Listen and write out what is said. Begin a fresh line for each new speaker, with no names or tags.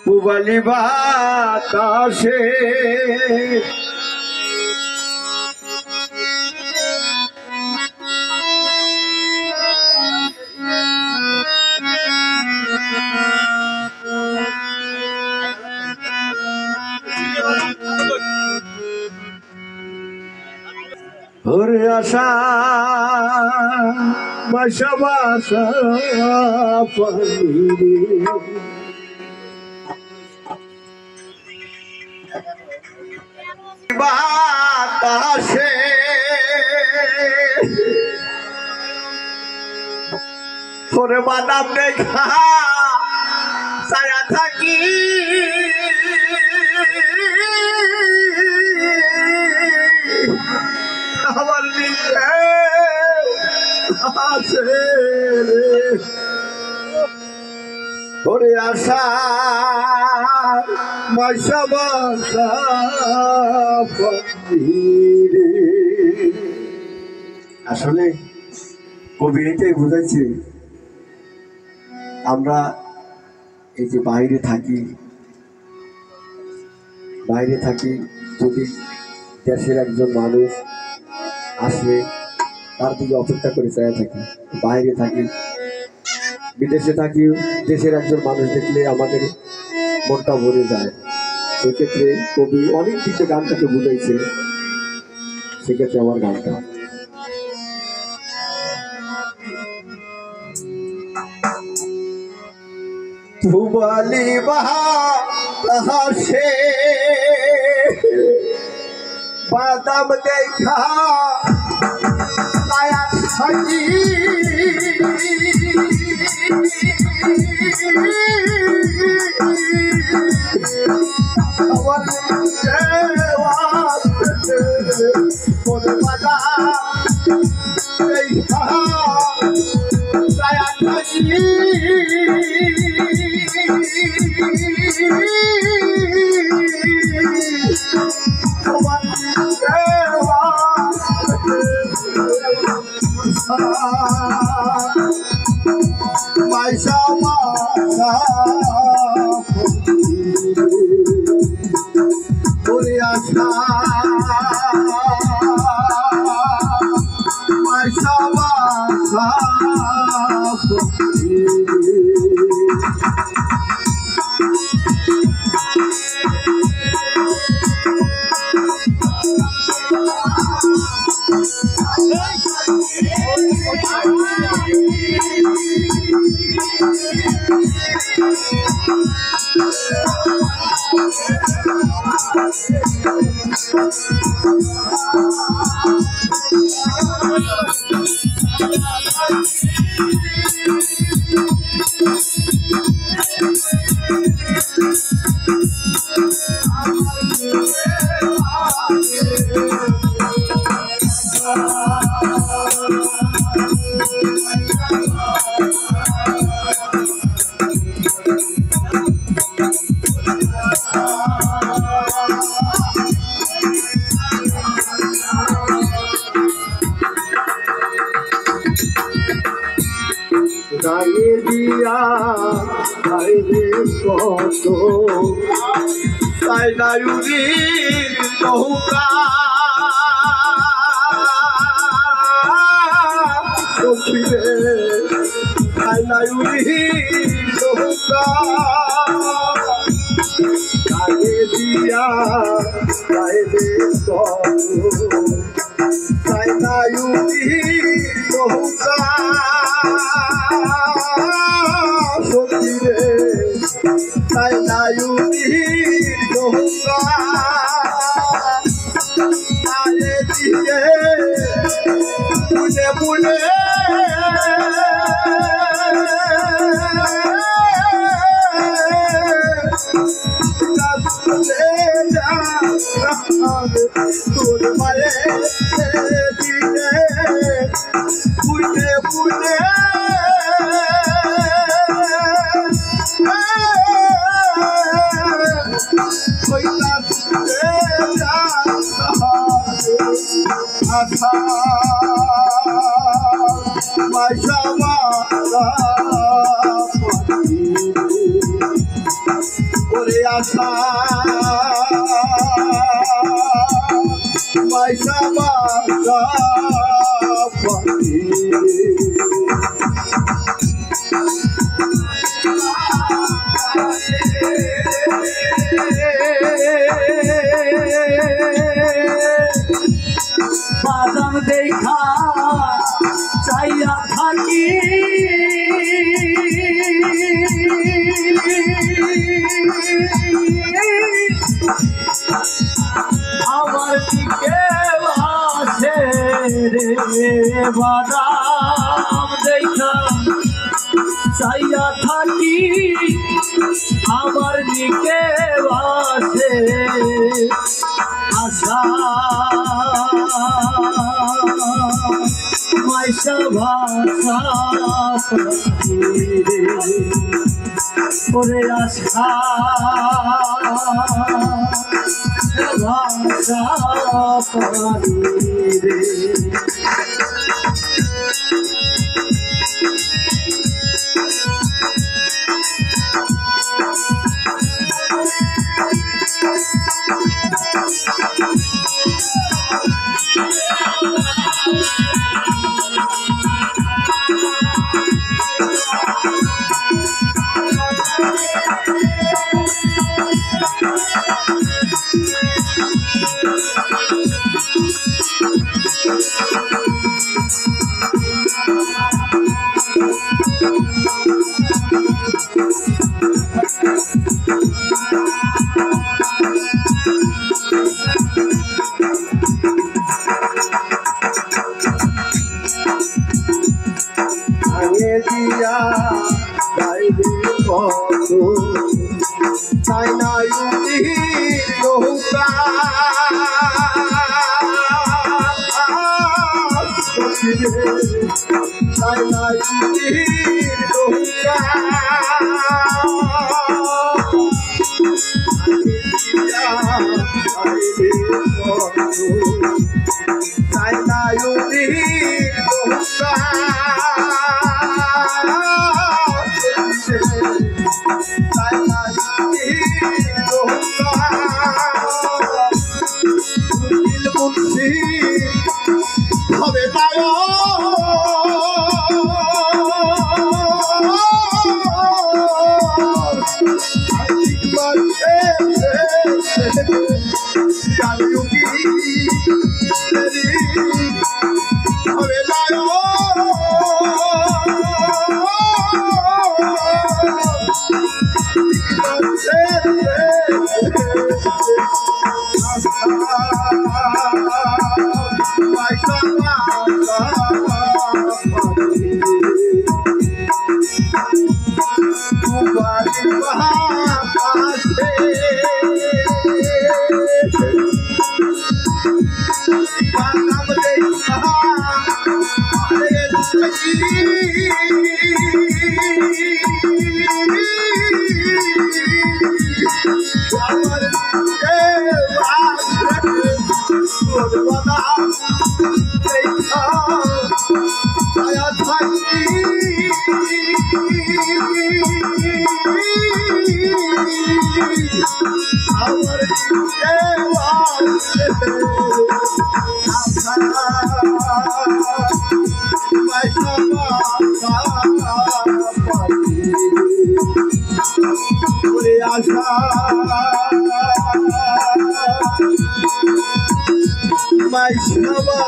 পুবালি বাতাসে ওরে আশা বাসা বাসা পানি বাতাসে ওরে বাদাম দেখা ছায়া থাকি আমার নিজে আছে ওরে আশা বাসা বাসা আসলে কবি এটাই বুঝাইছে আমরা এই যে বাইরে থাকি যদি দেশের একজন মানুষ আসলে তার দিকে অপেক্ষা করে চাই থাকি, বাইরে থাকি বিদেশে থাকি, দেশের একজন মানুষ দেখলে আমাদের মনটা ভরে যায়। সেক্ষেত্রে কবি অনেক দিকে গানটাকে বুঝাইছে, সেক্ষেত্রে আমার গানটা পুবালি বাতাসে বাদাম দেখা ছায়া থাকি আমার ছায়া থাকি মাইশা মাশা ওরে আশা মাইশা মাশা গায়ে দিয়া গাইবে কত তাই নায়ুরীর নৌকা সখিরে তাই নায়ুরীর নৌকা গায়ে দিয়া গাইবে কত তাই নায়ুরীর নৌকা সখিরে তাই নায়ুরীর নৌকা আয়ে দিয়ে বুলে বুলে তোর মায়ে দিলে বুলে বুলে আশা মাশা মাশা ওরে আশা পয়সা বাসা পাখি
বাদাম দেখা চাইয়া থাকি আমার দিকে আসে রে বাদাম দেখা চাইয়া থাকি আমার দিকে আসে আশা মাইশা ভাষা ওরে আশা ভাষা রে
দিয়া গাইবে কত চাই না ইউনির নৌকা চাই না ইউনির নৌকা গাইবে কত চাই না ইউনির নৌকা হবে তাই হবে তাই আশা মাইশাবা